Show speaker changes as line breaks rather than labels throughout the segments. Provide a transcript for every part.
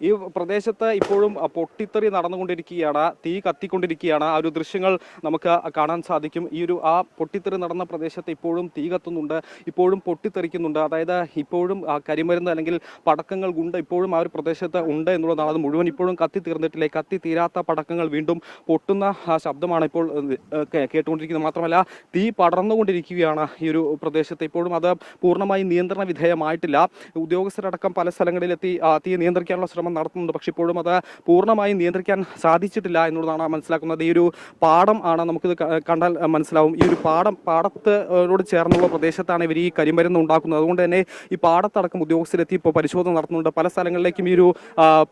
ഈ പ്രദേശത്ത് ഇപ്പോഴും പൊട്ടിത്തെറി നടന്നുകൊണ്ടിരിക്കുകയാണ്, തീ കത്തിക്കൊണ്ടിരിക്കുകയാണ്. ആ ഒരു ദൃശ്യങ്ങൾ നമുക്ക് കാണാൻ സാധിക്കും. ആ പൊട്ടിത്തെറി നടന്ന പ്രദേശത്ത് ഇപ്പോഴും തീ കത്തുന്നുണ്ട്, ഇപ്പോഴും പൊട്ടിത്തെറിക്കുന്നുണ്ട്. അതായത് ഇപ്പോഴും കരിമരുന്ന് അല്ലെങ്കിൽ പടക്കങ്ങൾ ഗുണ്ട് ഇപ്പോഴും ആ ഒരു പ്രദേശത്ത് ഉണ്ട് എന്നുള്ളതാണ്. അത് മുഴുവൻ ഇപ്പോഴും കത്തി തീർന്നിട്ടില്ലേ, കത്തി തീരാത്ത പടക്കങ്ങൾ വീണ്ടും പൊട്ടുന്ന ശബ്ദമാണ് ഇപ്പോൾ കേട്ടുകൊണ്ടിരിക്കുന്നത്. മാത്രമല്ല തീ പടർന്നുകൊണ്ടിരിക്കുകയാണ് ഈ ഒരു പ്രദേശത്ത്. ഇപ്പോഴും അത് പൂർണ്ണമായും നിയന്ത്രണ വിധേയമായിട്ടില്ല. ഉദ്യോഗസ്ഥരടക്കം പല സ്ഥലങ്ങളിലെത്തി തീ നിയന്ത്രിക്കാനുള്ള ശ്രമം നടത്തുന്നുണ്ട്. പക്ഷേ ഇപ്പോഴും അത് പൂർണ്ണമായും നിയന്ത്രിക്കാൻ സാധിച്ചിട്ടില്ല എന്നുള്ളതാണ് മനസ്സിലാക്കുന്നത്. ഈ ഒരു പാടം ആണ്, നമുക്കിത് കണ്ടാൽ മനസ്സിലാവും. ഈ ഒരു പാടത്തോട് ചേർന്നുള്ള പ്രദേശത്താണ് ഇവർ ഈ കരിമരുന്ന് ഉണ്ടാക്കുന്നത്. അതുകൊണ്ട് തന്നെ ഈ പാടത്തടക്കം ഉദ്യോഗസ്ഥരെത്തി ഇപ്പോൾ പരിശോധന നടത്തുന്നുണ്ട്. പല സ്ഥലങ്ങളിലേക്കും ഈ ഒരു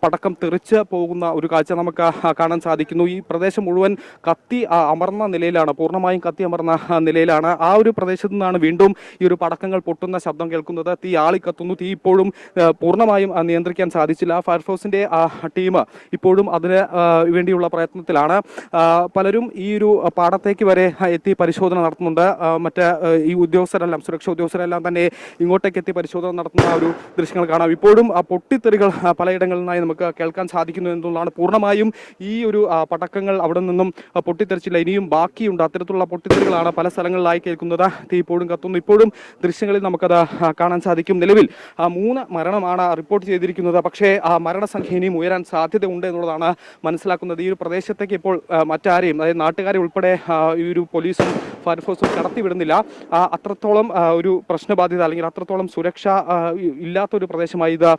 പടക്കം തെറിച്ച് പോകുന്ന ഒരു കാഴ്ച നമുക്ക് കാണാൻ സാധിക്കുന്നു. ഈ പ്രദേശം മുഴുവൻ കത്തി അമർന്ന നിലയിലാണ്, പൂർണ്ണമായും കത്തി അമർന്ന നിലയിലാണ്. ആ ഒരു പ്രദേശത്തു നിന്നാണ് വീണ്ടും ഈ ഒരു പടക്കങ്ങൾ പൊട്ടുന്ന ശബ്ദം കേൾക്കുന്നത്. തീ ആളിക്കത്തുന്നു. തീ ഇപ്പോഴും പൂർണ്ണമായും നിയന്ത്രിക്കാൻ സാധിച്ചില്ല. ഫയർഫോഴ്സിന്റെ ടീം ഇപ്പോഴും അതിന് വേണ്ടിയുള്ള പ്രയത്നത്തിലാണ്. പലരും ഈ ഒരു പാടത്തേക്ക് വരെ എത്തി പരിശോധന നടത്തുന്നുണ്ട്. ഈ ഉദ്യോഗസ്ഥരെല്ലാം, സുരക്ഷാ ഉദ്യോഗസ്ഥരെല്ലാം തന്നെ ഇങ്ങോട്ടേക്ക് എത്തി പരിശോധന നടത്തുന്ന ഒരു ദൃശ്യങ്ങൾ കാണാം. ഇപ്പോഴും പൊട്ടിത്തെറികൾ പലയിടങ്ങളിൽ നിന്നായി നമുക്ക് കേൾക്കാൻ സാധിക്കുന്നു എന്നുള്ളതാണ്. പൂർണ്ണമായും ഈ ഒരു പടക്കങ്ങൾ അവിടെ നിന്നും പൊട്ടിത്തെറിച്ചില്ല, ഇനിയും ബാക്കിയുണ്ട്. അത്തരത്തിലുള്ള പൊട്ടിത്തെറികളാണ് പല സ്ഥലങ്ങളിലായി കേൾക്കുന്നത്. തീ ഇപ്പോഴും കത്തുന്നു. ഇപ്പോഴും ദൃശ്യങ്ങളിൽ നമുക്കത് കാണാൻ സാധിക്കും. നിലവിൽ 3 മരണമാണ് റിപ്പോർട്ട് ചെയ്തിരിക്കുന്നത്. പക്ഷേ മരണസംഖ്യ ഇനിയും ഉയരാൻ സാധ്യതയുണ്ട് എന്നുള്ളതാണ് മനസ്സിലാക്കുന്നത്. ഈ ഒരു പ്രദേശത്തേക്ക് ഇപ്പോൾ മറ്റാരെയും, അതായത് നാട്ടുകാരെ ഉൾപ്പെടെ ഈ ഒരു പോലീസും ഫയർഫോഴ്സും കടത്തിവിടുന്നില്ല. അത്രത്തോളം ഒരു പ്രശ്നബാധിത അല്ലെങ്കിൽ അത്രത്തോളം സുരക്ഷ ഇല്ലാത്തൊരു പ്രദേശമായി ഇത്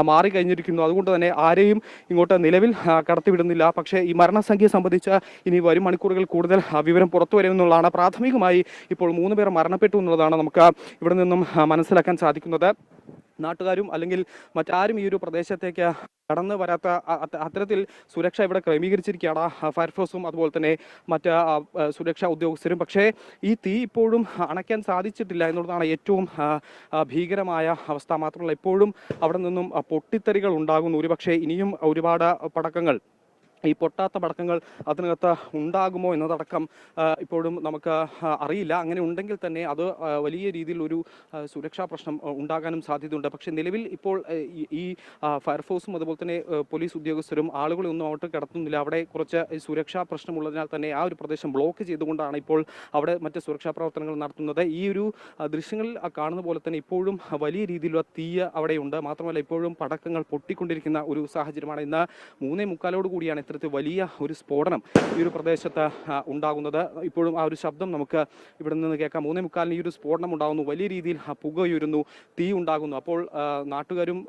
മാറിക്കഴിഞ്ഞിരിക്കുന്നു. അതുകൊണ്ട് തന്നെ ആരെയും ഇങ്ങോട്ട് നിലവിൽ കടത്തിവിടുന്നില്ല. പക്ഷേ ഈ മരണസംഖ്യ സംബന്ധിച്ച് ഇനി വരും മണിക്കൂറുകൾ കൂടുതൽ വിവരം പുറത്തു വരുമെന്നുള്ളതാണ്. പ്രാഥമികമായി ഇപ്പോൾ 3 പേർ മരണപ്പെട്ടു എന്നുള്ളതാണ് നമുക്ക് ഇവിടെ നിന്നും മനസ്സിലാക്കാൻ സാധിക്കുന്നത്. നാട്ടുകാരും അല്ലെങ്കിൽ മറ്റാരും ഈ ഒരു പ്രദേശത്തേക്ക് കടന്നു വരാത്ത അത്തരത്തിൽ സുരക്ഷ ഇവിടെ ക്രമീകരിച്ചിരിക്കുകയാണ് ഫയർഫോഴ്സും അതുപോലെ തന്നെ മറ്റ് സുരക്ഷാ ഉദ്യോഗസ്ഥരും. പക്ഷേ ഈ തീ ഇപ്പോഴും അണയ്ക്കാൻ സാധിച്ചിട്ടില്ല എന്നുള്ളതാണ് ഏറ്റവും ഭീകരമായ അവസ്ഥ. മാത്രമല്ല ഇപ്പോഴും അവിടെ നിന്നും പൊട്ടിത്തെറികൾ ഉണ്ടാകുന്നു. ഒരുപക്ഷെ ഇനിയും ഒരുപാട് പടക്കങ്ങൾ, ഈ പൊട്ടാത്ത പടക്കങ്ങൾ അതിനകത്ത് ഉണ്ടാകുമോ എന്നതടക്കം ഇപ്പോഴും നമുക്ക് അറിയില്ല. അങ്ങനെ ഉണ്ടെങ്കിൽ തന്നെ അത് വലിയ രീതിയിൽ ഒരു സുരക്ഷാ പ്രശ്നം ഉണ്ടാകാനും സാധ്യതയുണ്ട്. പക്ഷേ നിലവിൽ ഇപ്പോൾ ഈ ഫയർഫോഴ്സും അതുപോലെ തന്നെ പോലീസ് ഉദ്യോഗസ്ഥരും ആളുകളെ ഒന്നും അങ്ങോട്ട് കിടത്തുന്നില്ല. അവിടെ കുറച്ച് സുരക്ഷാ പ്രശ്നമുള്ളതിനാൽ തന്നെ ആ ഒരു പ്രദേശം ബ്ലോക്ക് ചെയ്തുകൊണ്ടാണ് ഇപ്പോൾ അവിടെ മറ്റ് സുരക്ഷാ പ്രവർത്തനങ്ങൾ നടത്തുന്നത്. ഈ ഒരു ദൃശ്യങ്ങളിൽ കാണുന്ന പോലെ തന്നെ ഇപ്പോഴും വലിയ രീതിയിലുള്ള തീ അവിടെയുണ്ട്. മാത്രമല്ല ഇപ്പോഴും പടക്കങ്ങൾ പൊട്ടിക്കൊണ്ടിരിക്കുന്ന ഒരു സാഹചര്യമാണ്. ഇന്ന് 3:45 കൂടിയാണ് ഇത്തരത്തിൽ വലിയ ഒരു സ്ഫോടനം ഈ ഒരു പ്രദേശത്ത് ഉണ്ടാകുന്നത്. ഇപ്പോഴും ആ ഒരു ശബ്ദം നമുക്ക് ഇവിടെ നിന്ന് കേൾക്കാം. 3:45 ഈ ഒരു സ്ഫോടനം ഉണ്ടാകുന്നു. വലിയ രീതിയിൽ പുകയുരുന്നു, തീ ഉണ്ടാകുന്നു. അപ്പോൾ നാട്ടുകാരും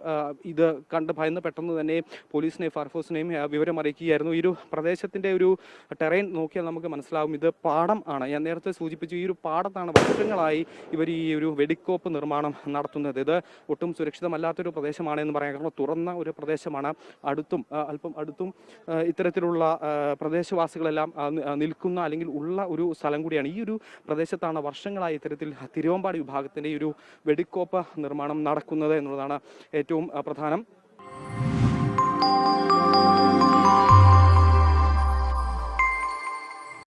ഇത് കണ്ട് ഭയന്ന് പെട്ടെന്ന് തന്നെ പോലീസിനെയും ഫയർഫോഴ്സിനെയും വിവരം അറിയിക്കുകയായിരുന്നു. ഈ ഒരു പ്രദേശത്തിന്റെ ഒരു ടെറൈൻ നോക്കിയാൽ നമുക്ക് മനസ്സിലാവും. ഇത് പാടം ആണ്. ഞാൻ നേരത്തെ സൂചിപ്പിച്ചു, ഈ ഒരു പാടത്താണ് വർഷങ്ങളായി ഇവർ ഈ ഒരു വെടിക്കോപ്പ് നിർമ്മാണം നടത്തുന്നത്. ഇത് ഒട്ടും സുരക്ഷിതമല്ലാത്തൊരു പ്രദേശമാണ് എന്ന് പറയാം. കാരണം തുറന്ന ഒരു പ്രദേശമാണ്. അല്പം അടുത്തും ഇത്തരത്തിലുള്ള പ്രദേശവാസികളെല്ലാം നിൽക്കുന്ന അല്ലെങ്കിൽ ഉള്ള ഒരു സ്ഥലം കൂടിയാണ്. ഈ ഒരു പ്രദേശത്താണ് വർഷങ്ങളായി ഇത്തരത്തിൽ തിരുവമ്പാടി വിഭാഗത്തിൻ്റെ ഈ ഒരു വെടിക്കോപ്പ് നിർമ്മാണം നടക്കുന്നത് എന്നുള്ളതാണ് ഏറ്റവും പ്രധാനം.